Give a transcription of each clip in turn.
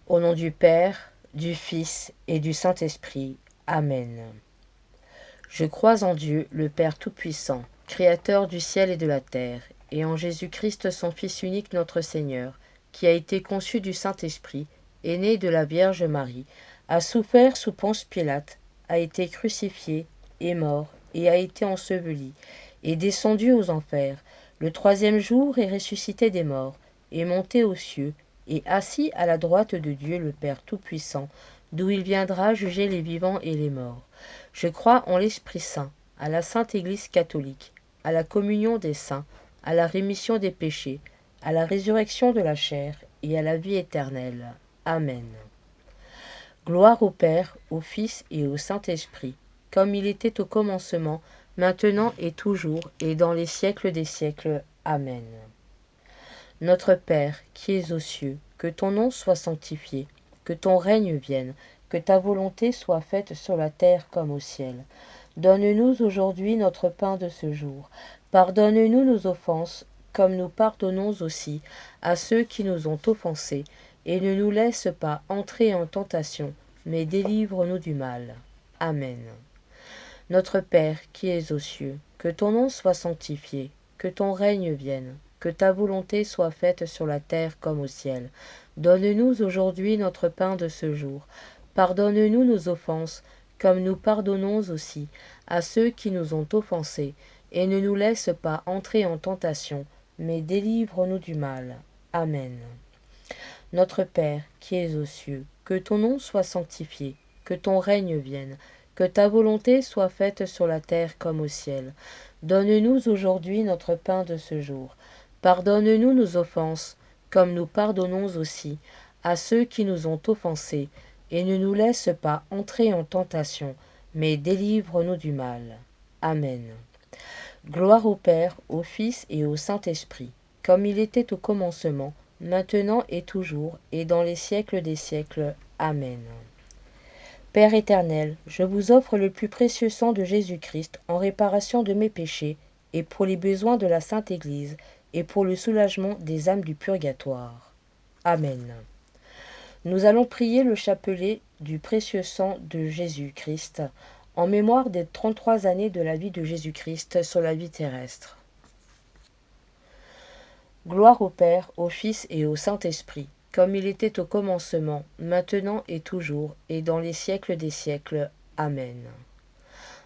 Au nom du Père, du Fils et du Saint-Esprit. Amen. Je crois en Dieu, le Père Tout-Puissant, Créateur du ciel et de la terre, et en Jésus-Christ, son Fils unique, notre Seigneur, qui a été conçu du Saint-Esprit, est né de la Vierge Marie, a souffert sous Ponce Pilate, a été crucifié, est mort, et a été enseveli, est descendu aux enfers, le troisième jour est ressuscité des morts, est monté aux cieux, et assis à la droite de Dieu le Père Tout-Puissant, d'où il viendra juger les vivants et les morts. Je crois en l'Esprit Saint, à la Sainte Église catholique, à la communion des saints, à la rémission des péchés, à la résurrection de la chair et à la vie éternelle. Amen. Gloire au Père, au Fils et au Saint-Esprit, comme il était au commencement, maintenant et toujours, et dans les siècles des siècles. Amen. Notre Père, qui es aux cieux, que ton nom soit sanctifié, que ton règne vienne, que ta volonté soit faite sur la terre comme au ciel. Donne-nous aujourd'hui notre pain de ce jour. Pardonne-nous nos offenses, comme nous pardonnons aussi à ceux qui nous ont offensés, et ne nous laisse pas entrer en tentation, mais délivre-nous du mal. Amen. Notre Père, qui es aux cieux, que ton nom soit sanctifié, que ton règne vienne, que ta volonté soit faite sur la terre comme au ciel. Donne-nous aujourd'hui notre pain de ce jour. Pardonne-nous nos offenses, comme nous pardonnons aussi à ceux qui nous ont offensés, et ne nous laisse pas entrer en tentation, mais délivre-nous du mal. Amen. Notre Père, qui es aux cieux, que ton nom soit sanctifié, que ton règne vienne, que ta volonté soit faite sur la terre comme au ciel. Donne-nous aujourd'hui notre pain de ce jour. Pardonne-nous nos offenses, comme nous pardonnons aussi à ceux qui nous ont offensés, et ne nous laisse pas entrer en tentation, mais délivre-nous du mal. Amen. Gloire au Père, au Fils et au Saint-Esprit, comme il était au commencement, maintenant et toujours, et dans les siècles des siècles. Amen. Père éternel, je vous offre le plus précieux sang de Jésus-Christ en réparation de mes péchés, et pour les besoins de la Sainte Église, et pour le soulagement des âmes du purgatoire. Amen. Nous allons prier le chapelet du précieux sang de Jésus-Christ, en mémoire des 33 années de la vie de Jésus-Christ sur la vie terrestre. Gloire au Père, au Fils et au Saint-Esprit, comme il était au commencement, maintenant et toujours, et dans les siècles des siècles. Amen.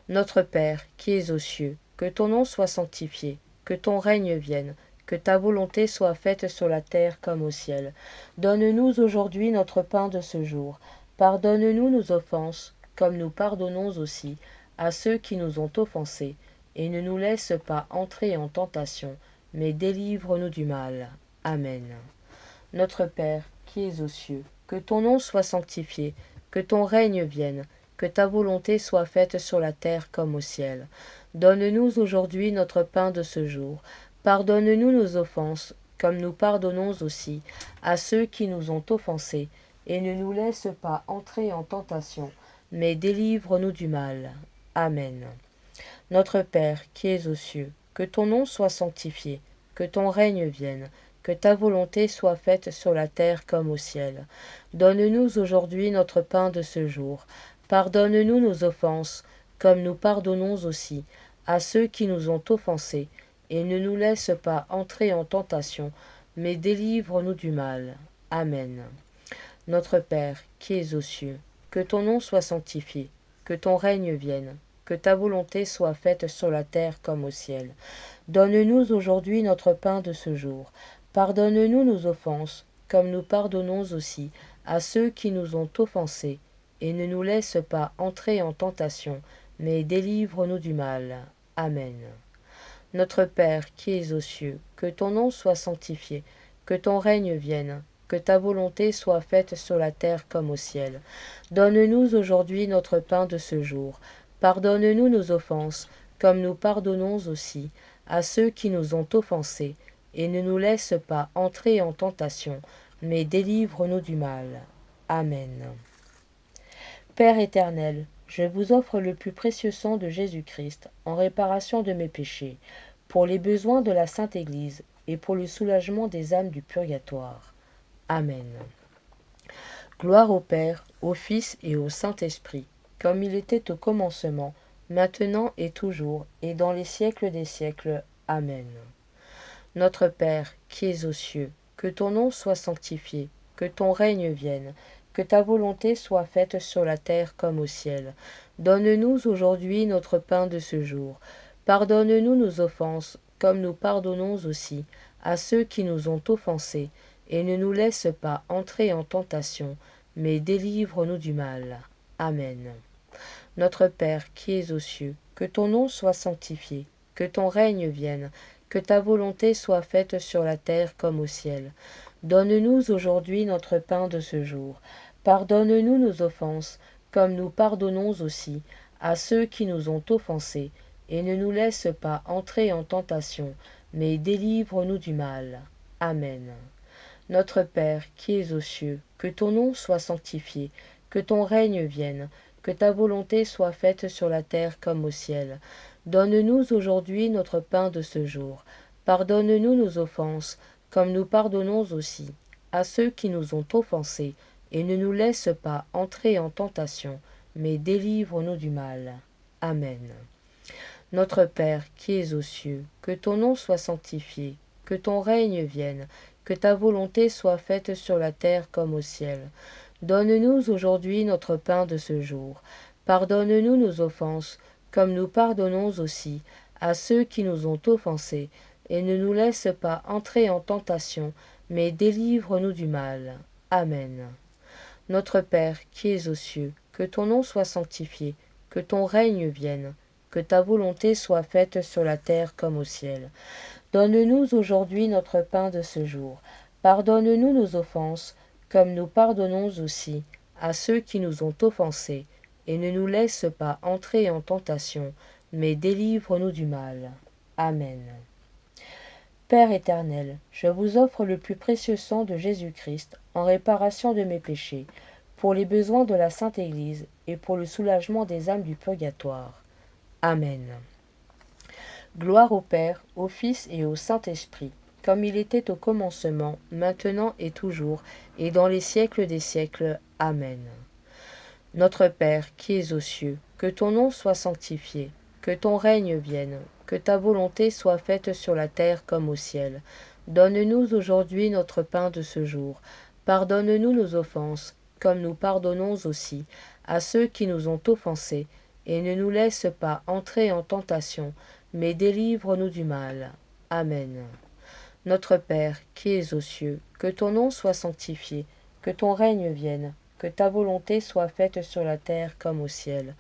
Notre Père, qui es aux cieux, que ton nom soit sanctifié, que ton règne vienne, que ta volonté soit faite sur la terre comme au ciel. Donne-nous aujourd'hui notre pain de ce jour. Pardonne-nous nos offenses, comme nous pardonnons aussi à ceux qui nous ont offensés, et ne nous laisse pas entrer en tentation, mais délivre-nous du mal. Amen. Notre Père, qui es aux cieux, que ton nom soit sanctifié, que ton règne vienne, que ta volonté soit faite sur la terre comme au ciel. Donne-nous aujourd'hui notre pain de ce jour. Pardonne-nous nos offenses, comme nous pardonnons aussi à ceux qui nous ont offensés, et ne nous laisse pas entrer en tentation, mais délivre-nous du mal. Amen. Notre Père, qui es aux cieux, que ton nom soit sanctifié, que ton règne vienne, que ta volonté soit faite sur la terre comme au ciel. Donne-nous aujourd'hui notre pain de ce jour. Pardonne-nous nos offenses, comme nous pardonnons aussi à ceux qui nous ont offensés, et ne nous laisse pas entrer en tentation, mais délivre-nous du mal. Amen. Notre Père, qui es aux cieux, que ton nom soit sanctifié, que ton règne vienne, que ta volonté soit faite sur la terre comme au ciel. Donne-nous aujourd'hui notre pain de ce jour. Pardonne-nous nos offenses, comme nous pardonnons aussi à ceux qui nous ont offensés, et ne nous laisse pas entrer en tentation, mais délivre-nous du mal. Amen. Notre Père, qui es aux cieux, que ton nom soit sanctifié, que ton règne vienne, que ta volonté soit faite sur la terre comme au ciel. Donne-nous aujourd'hui notre pain de ce jour. Pardonne-nous nos offenses, comme nous pardonnons aussi à ceux qui nous ont offensés, et ne nous laisse pas entrer en tentation, mais délivre-nous du mal. Amen. Père éternel, je vous offre le plus précieux sang de Jésus-Christ en réparation de mes péchés, pour les besoins de la Sainte Église et pour le soulagement des âmes du purgatoire. Amen. Gloire au Père, au Fils et au Saint-Esprit, comme il était au commencement, maintenant et toujours, et dans les siècles des siècles. Amen. Notre Père, qui es aux cieux, que ton nom soit sanctifié, que ton règne vienne, que ta volonté soit faite sur la terre comme au ciel. Donne-nous aujourd'hui notre pain de ce jour. Pardonne-nous nos offenses, comme nous pardonnons aussi à ceux qui nous ont offensés, et ne nous laisse pas entrer en tentation, mais délivre-nous du mal. Amen. Notre Père qui es aux cieux, que ton nom soit sanctifié, que ton règne vienne, que ta volonté soit faite sur la terre comme au ciel. Donne-nous aujourd'hui notre pain de ce jour. Pardonne-nous nos offenses, comme nous pardonnons aussi à ceux qui nous ont offensés, et ne nous laisse pas entrer en tentation, mais délivre-nous du mal. Amen. Notre Père qui es aux cieux, que ton nom soit sanctifié, que ton règne vienne, que ta volonté soit faite sur la terre comme au ciel. Donne-nous aujourd'hui notre pain de ce jour. Pardonne-nous nos offenses, comme nous pardonnons aussi à ceux qui nous ont offensés, et ne nous laisse pas entrer en tentation, mais délivre-nous du mal. Amen. Notre Père qui es aux cieux, que ton nom soit sanctifié, que ton règne vienne, que ta volonté soit faite sur la terre comme au ciel. Donne-nous aujourd'hui notre pain de ce jour. Pardonne-nous nos offenses, comme nous pardonnons aussi à ceux qui nous ont offensés, et ne nous laisse pas entrer en tentation, mais délivre-nous du mal. Amen. Notre Père qui es aux cieux, que ton nom soit sanctifié, que ton règne vienne, que ta volonté soit faite sur la terre comme au ciel. Donne-nous aujourd'hui notre pain de ce jour. Pardonne-nous nos offenses, comme nous pardonnons aussi à ceux qui nous ont offensés, et ne nous laisse pas entrer en tentation, mais délivre-nous du mal. Amen. Père éternel, je vous offre le plus précieux sang de Jésus-Christ en réparation de mes péchés, pour les besoins de la Sainte Église et pour le soulagement des âmes du purgatoire. Amen. Gloire au Père, au Fils et au Saint-Esprit, comme il était au commencement, maintenant et toujours, et dans les siècles des siècles. Amen. Notre Père, qui es aux cieux, que ton nom soit sanctifié, que ton règne vienne, que ta volonté soit faite sur la terre comme au ciel. Donne-nous aujourd'hui notre pain de ce jour. Pardonne-nous nos offenses, comme nous pardonnons aussi à ceux qui nous ont offensés, et ne nous laisse pas entrer en tentation, mais délivre-nous du mal. Amen. Notre Père, qui es aux cieux, que ton nom soit sanctifié, que ton règne vienne, que ta volonté soit faite sur la terre comme au ciel.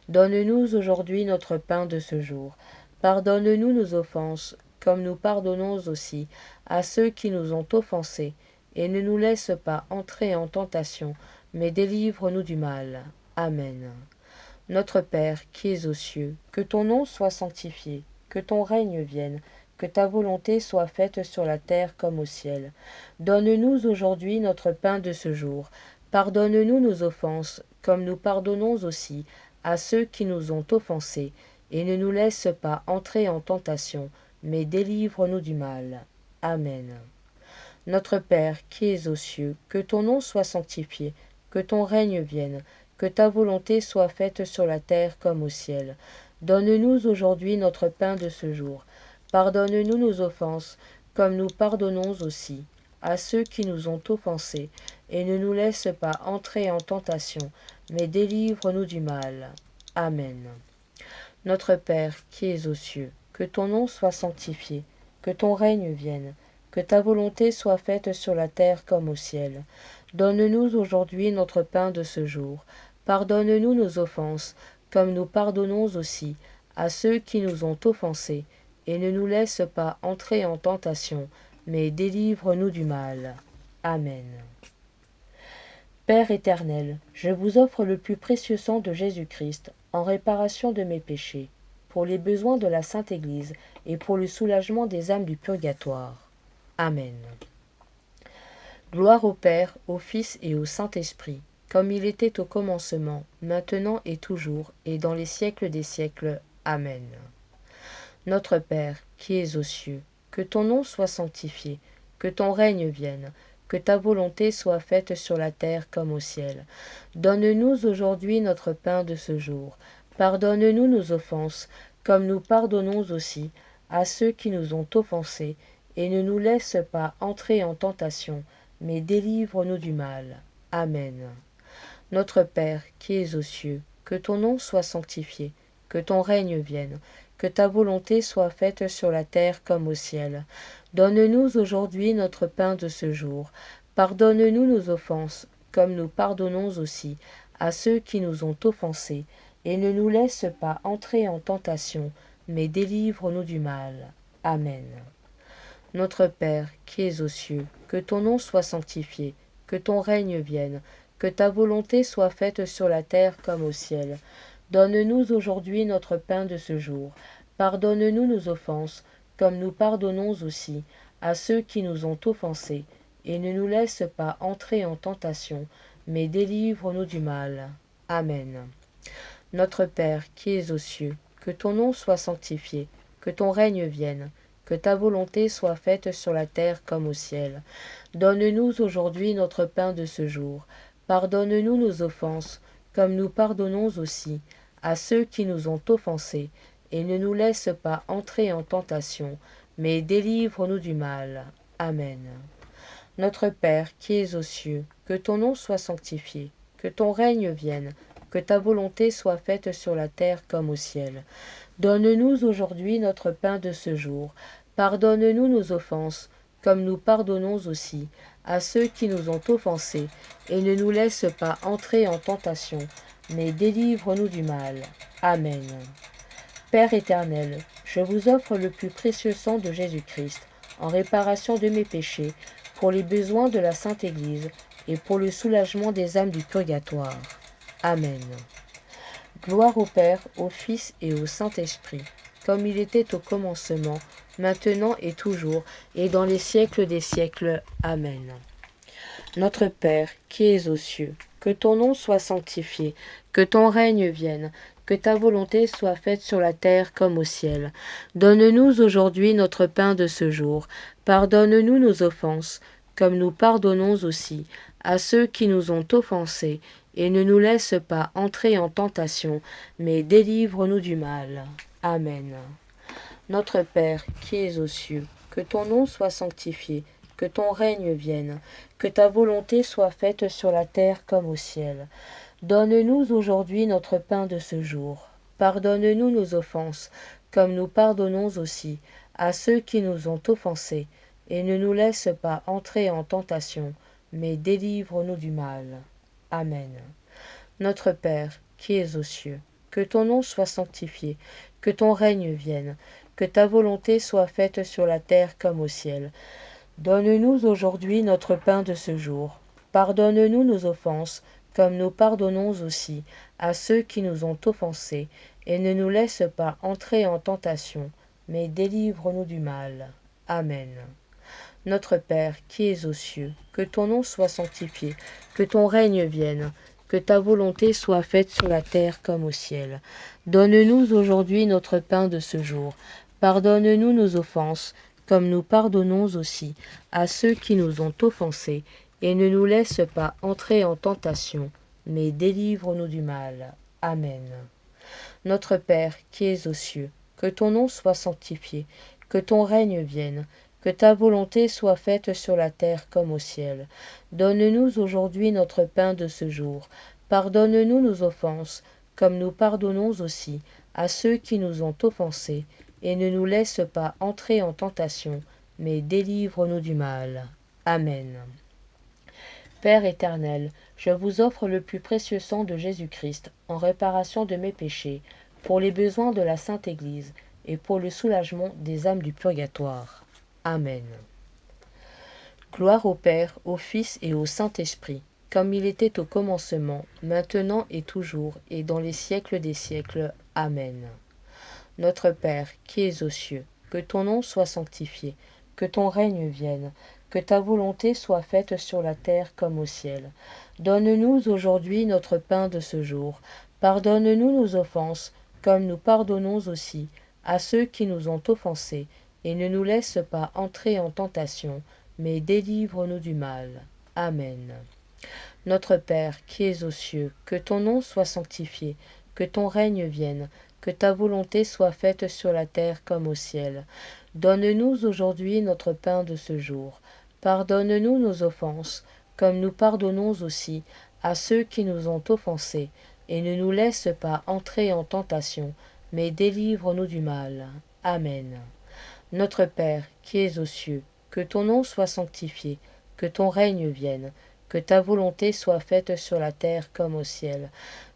Donne-nous aujourd'hui notre pain de ce jour. Pardonne-nous nos offenses, comme nous pardonnons aussi à ceux qui nous ont offensés, et ne nous laisse pas entrer en tentation, mais délivre-nous du mal. Amen. Notre Père, qui es aux cieux, que ton nom soit sanctifié, que ton règne vienne, que ta volonté soit faite sur la terre comme au ciel. Donne-nous aujourd'hui notre pain de ce jour. Pardonne-nous nos offenses, comme nous pardonnons aussi à ceux qui nous ont offensés, et ne nous laisse pas entrer en tentation, mais délivre-nous du mal. Amen. Notre Père, qui es aux cieux, que ton nom soit sanctifié, que ton règne vienne, que ta volonté soit faite sur la terre comme au ciel. Donne-nous aujourd'hui notre pain de ce jour. Pardonne-nous nos offenses, comme nous pardonnons aussi à ceux qui nous ont offensés, et ne nous laisse pas entrer en tentation, mais délivre-nous du mal. Amen. Notre Père, qui es aux cieux, que ton nom soit sanctifié, que ton règne vienne, que ta volonté soit faite sur la terre comme au ciel. Donne-nous aujourd'hui notre pain de ce jour. Pardonne-nous nos offenses, comme nous pardonnons aussi à ceux qui nous ont offensés, et ne nous laisse pas entrer en tentation, mais délivre-nous du mal. Amen. Père éternel, je vous offre le plus précieux sang de Jésus-Christ en réparation de mes péchés, pour les besoins de la Sainte Église et pour le soulagement des âmes du purgatoire. Amen. Gloire au Père, au Fils et au Saint-Esprit, comme il était au commencement, maintenant et toujours, et dans les siècles des siècles. Amen. Notre Père, qui es aux cieux, que ton nom soit sanctifié, que ton règne vienne, que ta volonté soit faite sur la terre comme au ciel. Donne-nous aujourd'hui notre pain de ce jour. Pardonne-nous nos offenses, comme nous pardonnons aussi à ceux qui nous ont offensés, et ne nous laisse pas entrer en tentation, mais délivre-nous du mal. Amen. Notre Père, qui es aux cieux, que ton nom soit sanctifié, que ton règne vienne, que ta volonté soit faite sur la terre comme au ciel. Donne-nous aujourd'hui notre pain de ce jour. Pardonne-nous nos offenses, comme nous pardonnons aussi à ceux qui nous ont offensés, et ne nous laisse pas entrer en tentation, mais délivre-nous du mal. Amen. Notre Père, qui es aux cieux, que ton nom soit sanctifié, que ton règne vienne, que ta volonté soit faite sur la terre comme au ciel. Donne-nous aujourd'hui notre pain de ce jour. Pardonne-nous nos offenses, comme nous pardonnons aussi à ceux qui nous ont offensés, et ne nous laisse pas entrer en tentation, mais délivre-nous du mal. Amen. Notre Père, qui es aux cieux, que ton nom soit sanctifié, que ton règne vienne, que ta volonté soit faite sur la terre comme au ciel. Donne-nous aujourd'hui notre pain de ce jour. Pardonne-nous nos offenses, comme nous pardonnons aussi à ceux qui nous ont offensés, et ne nous laisse pas entrer en tentation, mais délivre-nous du mal. Amen. Notre Père, qui es aux cieux, que ton nom soit sanctifié, que ton règne vienne, que ta volonté soit faite sur la terre comme au ciel. Donne-nous aujourd'hui notre pain de ce jour. Pardonne-nous nos offenses, comme nous pardonnons aussi à ceux qui nous ont offensés, et ne nous laisse pas entrer en tentation, mais délivre-nous du mal. Amen. Père éternel, je vous offre le plus précieux sang de Jésus-Christ, en réparation de mes péchés, pour les besoins de la Sainte Église, et pour le soulagement des âmes du purgatoire. Amen. Gloire au Père, au Fils et au Saint-Esprit, comme il était au commencement, maintenant et toujours, et dans les siècles des siècles. Amen. Notre Père, qui es aux cieux, que ton nom soit sanctifié, que ton règne vienne, que ta volonté soit faite sur la terre comme au ciel. Donne-nous aujourd'hui notre pain de ce jour. Pardonne-nous nos offenses, comme nous pardonnons aussi à ceux qui nous ont offensés, et ne nous laisse pas entrer en tentation, mais délivre-nous du mal. Amen. Notre Père, qui es aux cieux, que ton nom soit sanctifié, que ton règne vienne, que ta volonté soit faite sur la terre comme au ciel. Donne-nous aujourd'hui notre pain de ce jour. Pardonne-nous nos offenses, comme nous pardonnons aussi à ceux qui nous ont offensés, et ne nous laisse pas entrer en tentation, mais délivre-nous du mal. Amen. Notre Père, qui es aux cieux, que ton nom soit sanctifié, que ton règne vienne, que ta volonté soit faite sur la terre comme au ciel. Donne-nous aujourd'hui notre pain de ce jour. Pardonne-nous nos offenses, comme nous pardonnons aussi à ceux qui nous ont offensés, et ne nous laisse pas entrer en tentation, mais délivre-nous du mal. Amen. Notre Père, qui es aux cieux, que ton nom soit sanctifié, que ton règne vienne, que ta volonté soit faite sur la terre comme au ciel. Donne-nous aujourd'hui notre pain de ce jour. Pardonne-nous nos offenses, comme nous pardonnons aussi à ceux qui nous ont offensés, et ne nous laisse pas entrer en tentation, mais délivre-nous du mal. Amen. Notre Père, qui es aux cieux, que ton nom soit sanctifié, que ton règne vienne, que ta volonté soit faite sur la terre comme au ciel. Donne-nous aujourd'hui notre pain de ce jour. Pardonne-nous nos offenses, comme nous pardonnons aussi à ceux qui nous ont offensés, et ne nous laisse pas entrer en tentation, mais délivre-nous du mal. Amen. Père éternel, je vous offre le plus précieux sang de Jésus-Christ, en réparation de mes péchés, pour les besoins de la Sainte Église, et pour le soulagement des âmes du purgatoire. Amen. Gloire au Père, au Fils et au Saint-Esprit, comme il était au commencement, maintenant et toujours, et dans les siècles des siècles. Amen. Notre Père, qui es aux cieux, que ton nom soit sanctifié, que ton règne vienne, que ta volonté soit faite sur la terre comme au ciel. Donne-nous aujourd'hui notre pain de ce jour. Pardonne-nous nos offenses, comme nous pardonnons aussi à ceux qui nous ont offensés, et ne nous laisse pas entrer en tentation, mais délivre-nous du mal. Amen. Notre Père, qui es aux cieux, que ton nom soit sanctifié, que ton règne vienne, que ta volonté soit faite sur la terre comme au ciel. Donne-nous aujourd'hui notre pain de ce jour. Pardonne-nous nos offenses, comme nous pardonnons aussi à ceux qui nous ont offensés, et ne nous laisse pas entrer en tentation, mais délivre-nous du mal. Amen. Notre Père, qui es aux cieux, que ton nom soit sanctifié, que ton règne vienne, que ta volonté soit faite sur la terre comme au ciel.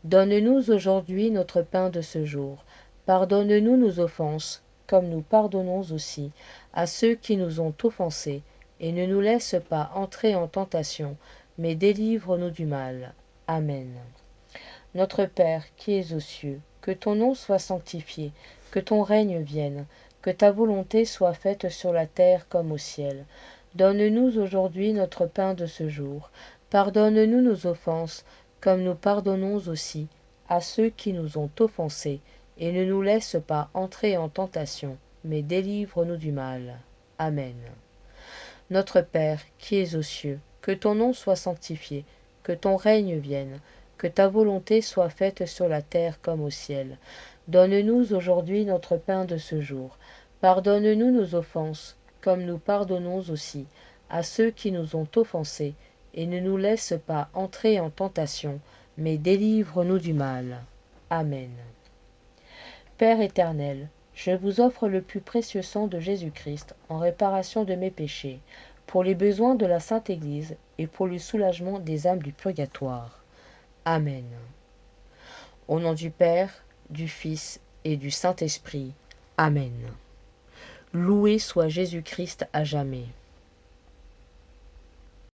Donne-nous aujourd'hui notre pain de ce jour. Pardonne-nous nos offenses, comme nous pardonnons aussi à ceux qui nous ont offensés, et ne nous laisse pas entrer en tentation, mais délivre-nous du mal. Amen. Notre Père, qui es aux cieux, que ton nom soit sanctifié, que ton règne vienne, que ta volonté soit faite sur la terre comme au ciel. Donne-nous aujourd'hui notre pain de ce jour. Pardonne-nous nos offenses, comme nous pardonnons aussi à ceux qui nous ont offensés, et ne nous laisse pas entrer en tentation, mais délivre-nous du mal. Amen. Notre Père, qui es aux cieux, que ton nom soit sanctifié, que ton règne vienne, que ta volonté soit faite sur la terre comme au ciel. Donne-nous aujourd'hui notre pain de ce jour. Pardonne-nous nos offenses, comme nous pardonnons aussi à ceux qui nous ont offensés, et ne nous laisse pas entrer en tentation, mais délivre-nous du mal. Amen. Père éternel, je vous offre le plus précieux sang de Jésus-Christ en réparation de mes péchés, pour les besoins de la Sainte Église et pour le soulagement des âmes du purgatoire. Amen. Au nom du Père, du Fils et du Saint-Esprit. Amen. Loué soit Jésus-Christ à jamais.